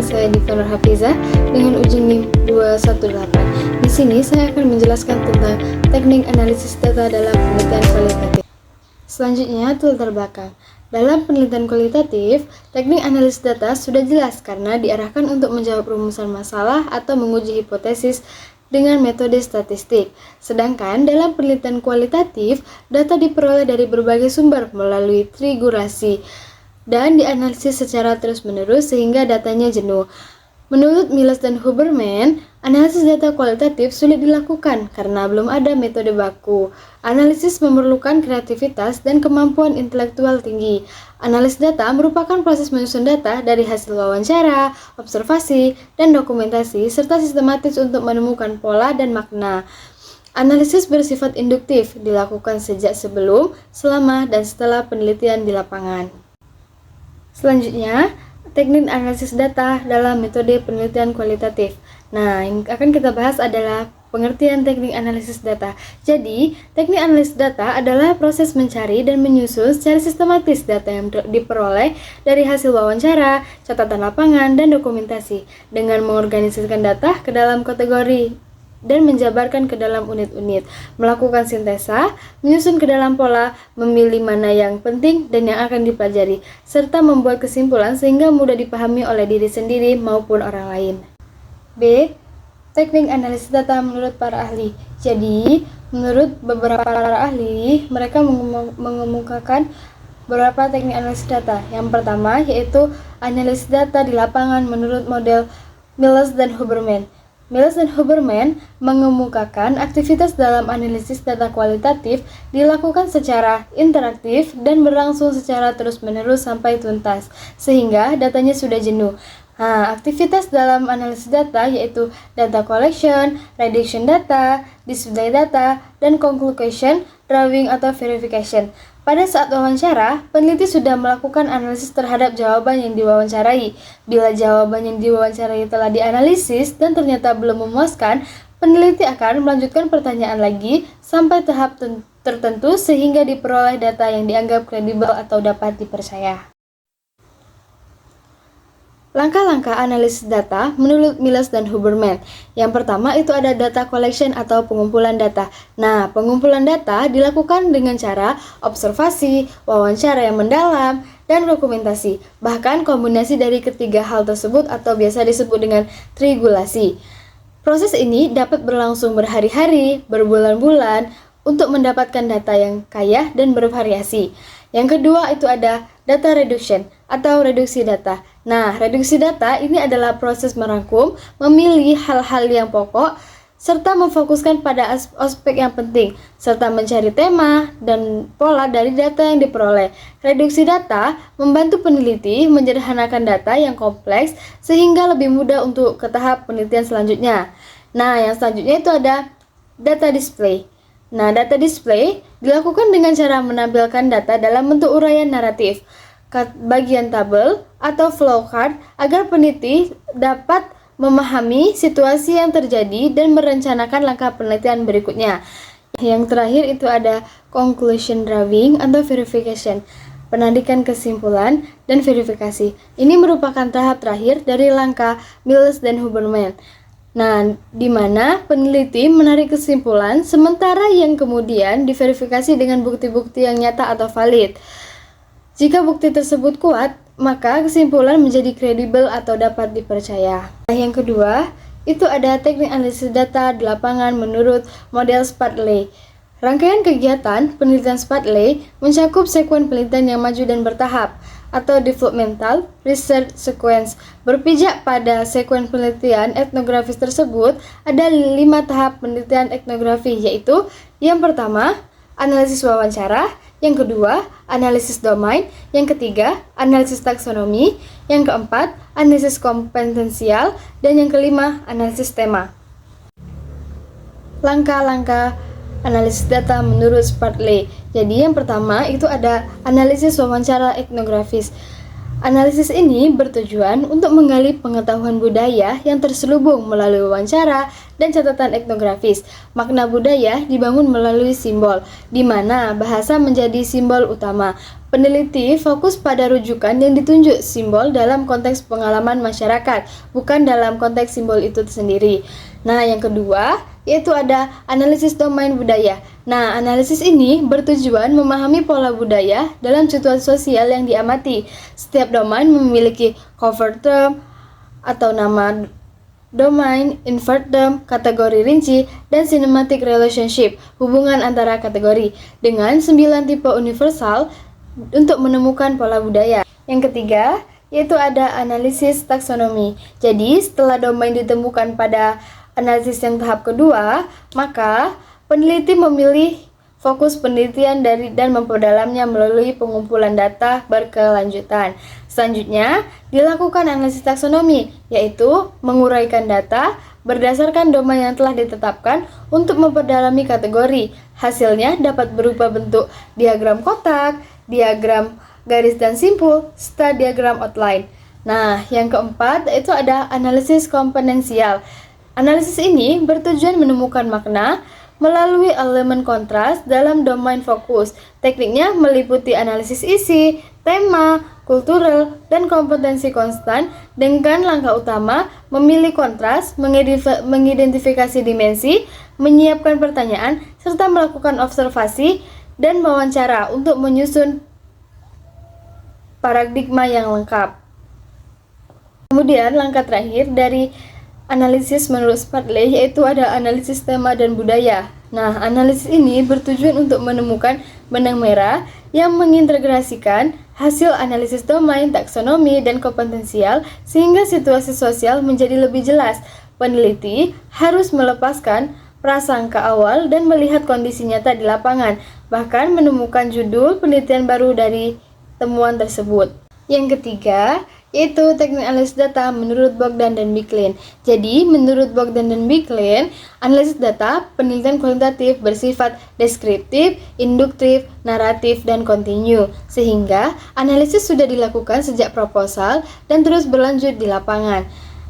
saya Diva Nurhafizah dengan uji NIM 218. Di sini saya akan menjelaskan tentang teknik analisis data dalam penelitian kualitatif. Selanjutnya, latar belakang. Dalam penelitian kualitatif, teknik analisis data sudah jelas karena diarahkan untuk menjawab rumusan masalah atau menguji hipotesis dengan metode statistik. Sedangkan dalam penelitian kualitatif, data diperoleh dari berbagai sumber melalui triangulasi dan dianalisis secara terus-menerus sehingga datanya jenuh. Menurut Miles dan Huberman, analisis data kualitatif sulit dilakukan karena belum ada metode baku. Analisis memerlukan kreativitas dan kemampuan intelektual tinggi. Analisis data merupakan proses menyusun data dari hasil wawancara, observasi, dan dokumentasi, serta sistematis untuk menemukan pola dan makna. Analisis bersifat induktif, dilakukan sejak sebelum, selama, dan setelah penelitian di lapangan. Selanjutnya, teknik analisis data dalam metode penelitian kualitatif. Nah, yang akan kita bahas adalah pengertian teknik analisis data. Jadi, teknik analisis data adalah proses mencari dan menyusun secara sistematis data yang diperoleh dari hasil wawancara, catatan lapangan, dan dokumentasi dengan mengorganisasikan data ke dalam kategori dan menjabarkan ke dalam unit-unit, melakukan sintesa, menyusun ke dalam pola, memilih mana yang penting dan yang akan dipelajari, serta membuat kesimpulan sehingga mudah dipahami oleh diri sendiri maupun orang lain. B. Teknik analisis data menurut para ahli. Jadi, menurut beberapa para ahli, mereka mengemukakan beberapa teknik analisis data. Yang pertama yaitu analisis data di lapangan menurut model Miles dan Huberman. Miles dan Huberman mengemukakan aktivitas dalam analisis data kualitatif dilakukan secara interaktif dan berlangsung secara terus-menerus sampai tuntas, sehingga datanya sudah jenuh. Aktivitas dalam analisis data yaitu data collection, reduction data, display data, dan conclusion, drawing atau verification. Pada saat wawancara, peneliti sudah melakukan analisis terhadap jawaban yang diwawancarai. Bila jawaban yang diwawancarai telah dianalisis dan ternyata belum memuaskan, peneliti akan melanjutkan pertanyaan lagi sampai tahap tertentu sehingga diperoleh data yang dianggap kredibel atau dapat dipercaya. Langkah-langkah analisis data menurut Miles dan Huberman. Yang pertama itu ada data collection atau pengumpulan data. Nah, pengumpulan data dilakukan dengan cara observasi, wawancara yang mendalam, dan dokumentasi. Bahkan kombinasi dari ketiga hal tersebut atau biasa disebut dengan triangulasi. Proses ini dapat berlangsung berhari-hari, berbulan-bulan untuk mendapatkan data yang kaya dan bervariasi. Yang kedua itu ada data reduction atau reduksi data. Nah, reduksi data ini adalah proses merangkum, memilih hal-hal yang pokok, serta memfokuskan pada aspek yang penting, serta mencari tema dan pola dari data yang diperoleh. Reduksi data membantu peneliti menyederhanakan data yang kompleks sehingga lebih mudah untuk ke tahap penelitian selanjutnya. Nah, yang selanjutnya itu ada data display. Nah, data display dilakukan dengan cara menampilkan data dalam bentuk uraian naratif, bagian tabel atau flowchart agar peneliti dapat memahami situasi yang terjadi dan merencanakan langkah penelitian berikutnya. Yang terakhir itu ada conclusion drawing atau verification, penarikan kesimpulan dan verifikasi. Ini merupakan tahap terakhir dari langkah Miles dan Huberman. Nah, di mana peneliti menarik kesimpulan sementara yang kemudian diverifikasi dengan bukti-bukti yang nyata atau valid. Jika bukti tersebut kuat, maka kesimpulan menjadi kredibel atau dapat dipercaya. Yang kedua, itu ada teknik analisis data di lapangan menurut model Spradley. Rangkaian kegiatan penelitian Spradley mencakup sekuen penelitian yang maju dan bertahap atau developmental research sequence. Berpijak pada sekuen penelitian etnografis tersebut, ada 5 tahap penelitian etnografi, yaitu yang pertama, analisis wawancara, yang kedua, analisis domain, yang ketiga, analisis taksonomi, yang keempat, analisis kompetensial, dan yang kelima, analisis tema. Langkah-langkah analisis data menurut Spradley. Jadi yang pertama itu ada analisis wawancara etnografis. Analisis ini bertujuan untuk menggali pengetahuan budaya yang terselubung melalui wawancara dan catatan etnografis. Makna budaya dibangun melalui simbol, di mana bahasa menjadi simbol utama. Peneliti fokus pada rujukan yang ditunjuk simbol dalam konteks pengalaman masyarakat, bukan dalam konteks simbol itu sendiri. Nah, yang kedua, yaitu ada analisis domain budaya. Nah, analisis ini bertujuan memahami pola budaya dalam situasi sosial yang diamati. Setiap domain memiliki cover term atau nama domain, invert term, kategori rinci, dan cinematic relationship, hubungan antara kategori, dengan 9 tipe universal untuk menemukan pola budaya. Yang ketiga, yaitu ada analisis taksonomi. Jadi, setelah domain ditemukan pada analisis yang tahap kedua, maka peneliti memilih fokus penelitian dan memperdalamnya melalui pengumpulan data berkelanjutan. Selanjutnya, dilakukan analisis taksonomi, yaitu menguraikan data berdasarkan domain yang telah ditetapkan untuk memperdalami kategori. Hasilnya dapat berupa bentuk diagram kotak, diagram garis dan simpul, serta diagram outline. Nah, yang keempat itu ada analisis komponensial. Analisis ini bertujuan menemukan makna melalui elemen kontras dalam domain fokus. Tekniknya meliputi analisis isi, tema, kultural, dan kompetensi konstan dengan langkah utama memilih kontras, mengidentifikasi dimensi, menyiapkan pertanyaan, serta melakukan observasi dan wawancara untuk menyusun paradigma yang lengkap. Kemudian langkah terakhir dari analisis menurut Spartley yaitu ada analisis tema dan budaya. Nah, analisis ini bertujuan untuk menemukan benang merah yang mengintegrasikan hasil analisis domain, taksonomi, dan kompetensial sehingga situasi sosial menjadi lebih jelas. Peneliti harus melepaskan prasangka awal dan melihat kondisi nyata di lapangan, bahkan menemukan judul penelitian baru dari temuan tersebut. Yang ketiga, yaitu teknik analisis data menurut Bogdan dan Bicklin. Jadi, menurut Bogdan dan Bicklin, analisis data penelitian kualitatif bersifat deskriptif, induktif, naratif, dan kontinu, sehingga analisis sudah dilakukan sejak proposal dan terus berlanjut di lapangan.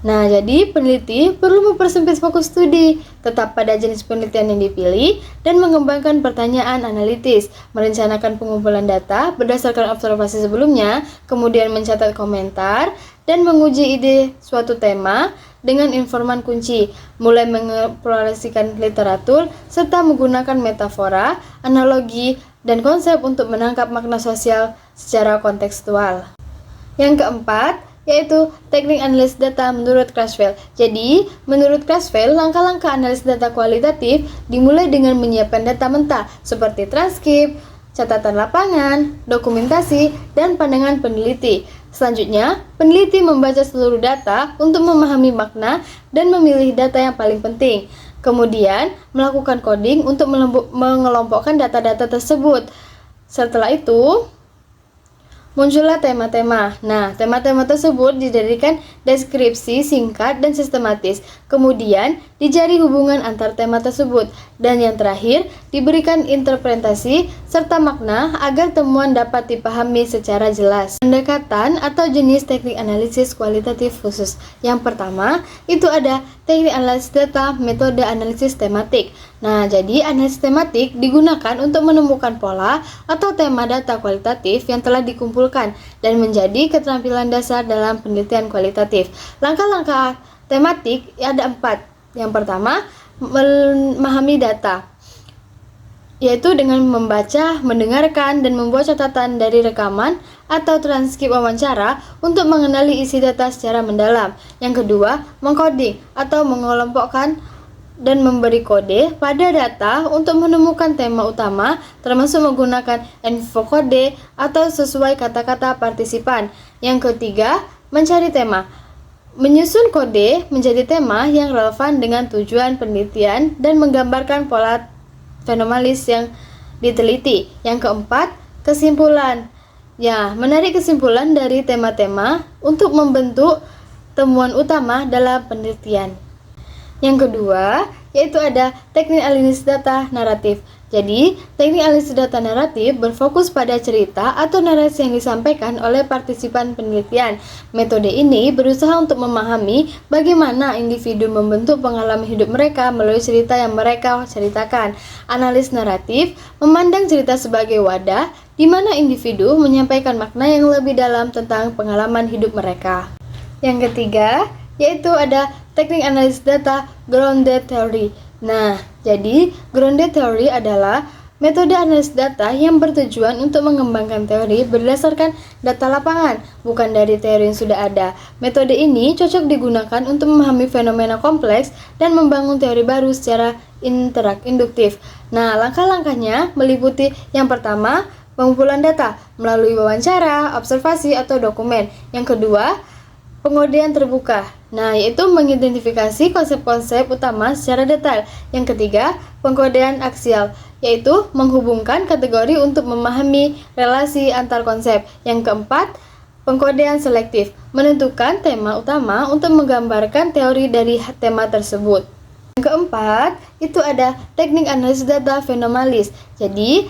Nah, jadi peneliti perlu mempersempit fokus studi, tetap pada jenis penelitian yang dipilih, dan mengembangkan pertanyaan analitis, merencanakan pengumpulan data berdasarkan observasi sebelumnya, kemudian mencatat komentar, dan menguji ide suatu tema dengan informan kunci, mulai mengeksplorasikan literatur, serta menggunakan metafora, analogi, dan konsep untuk menangkap makna sosial secara kontekstual. Yang keempat, yaitu teknik analisis data menurut Crasswell. Jadi, menurut Crasswell, langkah-langkah analisis data kualitatif dimulai dengan menyiapkan data mentah seperti transkrip, catatan lapangan, dokumentasi, dan pandangan peneliti. Selanjutnya, peneliti membaca seluruh data untuk memahami makna dan memilih data yang paling penting. Kemudian, melakukan coding untuk mengelompokkan data-data tersebut. Setelah itu, muncullah tema-tema. Nah, tema-tema tersebut dijadikan deskripsi singkat dan sistematis. Kemudian, dicari hubungan antar tema tersebut. Dan yang terakhir, diberikan interpretasi serta makna agar temuan dapat dipahami secara jelas. Pendekatan atau jenis teknik analisis kualitatif khusus. Yang pertama, itu ada teknik analisis data, metode analisis tematik. Nah, jadi analisis tematik digunakan untuk menemukan pola atau tema data kualitatif yang telah dikumpulkan dan menjadi keterampilan dasar dalam penelitian kualitatif. Langkah-langkah tematik ada 4. Yang pertama, memahami data, yaitu dengan membaca, mendengarkan, dan membuat catatan dari rekaman atau transkrip wawancara untuk mengenali isi data secara mendalam. Yang kedua, mengcoding atau mengelompokkan dan memberi kode pada data untuk menemukan tema utama, termasuk menggunakan infokode atau sesuai kata-kata partisipan. Yang ketiga, mencari tema, menyusun kode menjadi tema yang relevan dengan tujuan penelitian dan menggambarkan pola fenomenalis yang diteliti. Yang keempat, kesimpulan. Ya, menarik kesimpulan dari tema-tema untuk membentuk temuan utama dalam penelitian. Yang kedua, yaitu ada teknik analisis data naratif. Jadi, teknik analisis data naratif berfokus pada cerita atau narasi yang disampaikan oleh partisipan penelitian. Metode ini berusaha untuk memahami bagaimana individu membentuk pengalaman hidup mereka melalui cerita yang mereka ceritakan. Analis naratif memandang cerita sebagai wadah di mana individu menyampaikan makna yang lebih dalam tentang pengalaman hidup mereka. Yang ketiga, yaitu ada teknik analisis data grounded theory. Nah, jadi grounded theory adalah metode analisis data yang bertujuan untuk mengembangkan teori berdasarkan data lapangan, bukan dari teori yang sudah ada. Metode ini cocok digunakan untuk memahami fenomena kompleks dan membangun teori baru secara induktif. Nah, langkah-langkahnya meliputi yang pertama, pengumpulan data melalui wawancara, observasi, atau dokumen. Yang kedua, pengodean terbuka. Nah, yaitu mengidentifikasi konsep-konsep utama secara detail. Yang ketiga, pengkodean aksial, yaitu menghubungkan kategori untuk memahami relasi antar konsep. Yang keempat, pengkodean selektif, menentukan tema utama untuk menggambarkan teori dari tema tersebut. Yang keempat, itu ada teknik analisis data fenomenalis. Jadi,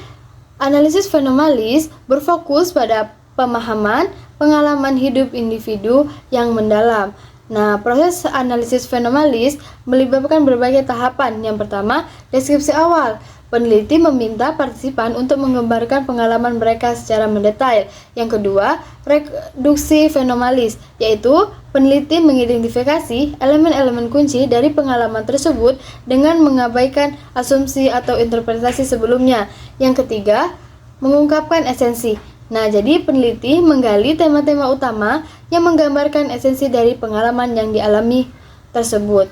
analisis fenomenalis berfokus pada pemahaman pengalaman hidup individu yang mendalam. Nah, proses analisis fenomenalis melibatkan berbagai tahapan. Yang pertama, deskripsi awal. Peneliti meminta partisipan untuk menggambarkan pengalaman mereka secara mendetail. Yang kedua, reduksi fenomenalis, yaitu peneliti mengidentifikasi elemen-elemen kunci dari pengalaman tersebut dengan mengabaikan asumsi atau interpretasi sebelumnya. Yang ketiga, mengungkapkan esensi. Nah, jadi peneliti menggali tema-tema utama yang menggambarkan esensi dari pengalaman yang dialami tersebut.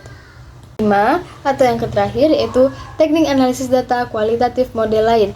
5. Atau yang terakhir yaitu teknik analisis data kualitatif model lain.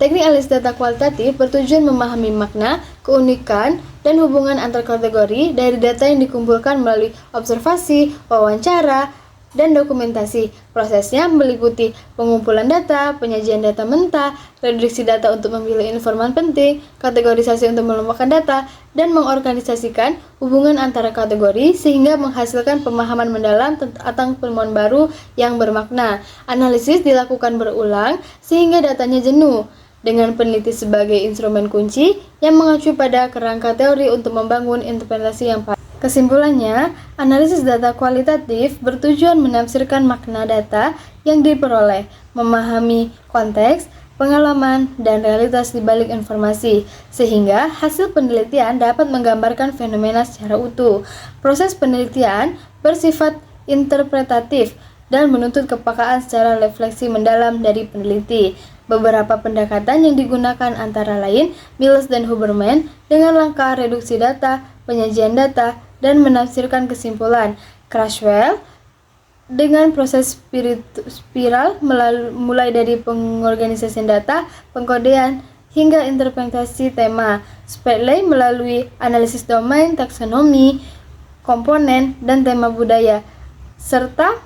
Teknik analisis data kualitatif bertujuan memahami makna, keunikan, dan hubungan antar kategori dari data yang dikumpulkan melalui observasi, wawancara, dan dokumentasi. Prosesnya meliputi pengumpulan data, penyajian data mentah, reduksi data untuk memilih informan penting, kategorisasi untuk mengelompokkan data, dan mengorganisasikan hubungan antara kategori sehingga menghasilkan pemahaman mendalam tentang penemuan baru yang bermakna. Analisis dilakukan berulang sehingga datanya jenuh, dengan peneliti sebagai instrumen kunci yang mengacu pada kerangka teori untuk membangun interpretasi yang pas. Kesimpulannya, analisis data kualitatif bertujuan menafsirkan makna data yang diperoleh, memahami konteks, pengalaman, dan realitas di balik informasi, sehingga hasil penelitian dapat menggambarkan fenomena secara utuh. Proses penelitian bersifat interpretatif dan menuntut kepekaan secara refleksi mendalam dari peneliti. Beberapa pendekatan yang digunakan antara lain Miles dan Huberman dengan langkah reduksi data, penyajian data, dan menafsirkan kesimpulan. Crasswell dengan proses spiral mulai dari pengorganisasian data, pengkodean, hingga interpretasi tema. Spradley melalui analisis domain, taksonomi, komponen, dan tema budaya, serta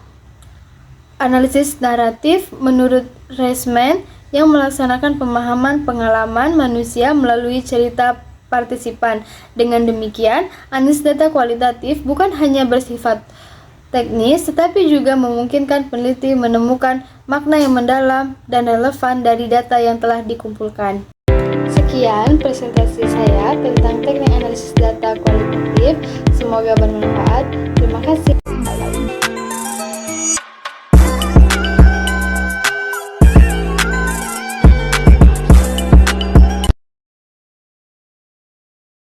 analisis naratif menurut Reisman yang melaksanakan pemahaman pengalaman manusia melalui cerita partisipan. Dengan demikian, analisis data kualitatif bukan hanya bersifat teknis, tetapi juga memungkinkan peneliti menemukan makna yang mendalam dan relevan dari data yang telah dikumpulkan. Sekian presentasi saya tentang teknik analisis data kualitatif. Semoga bermanfaat. Terima kasih.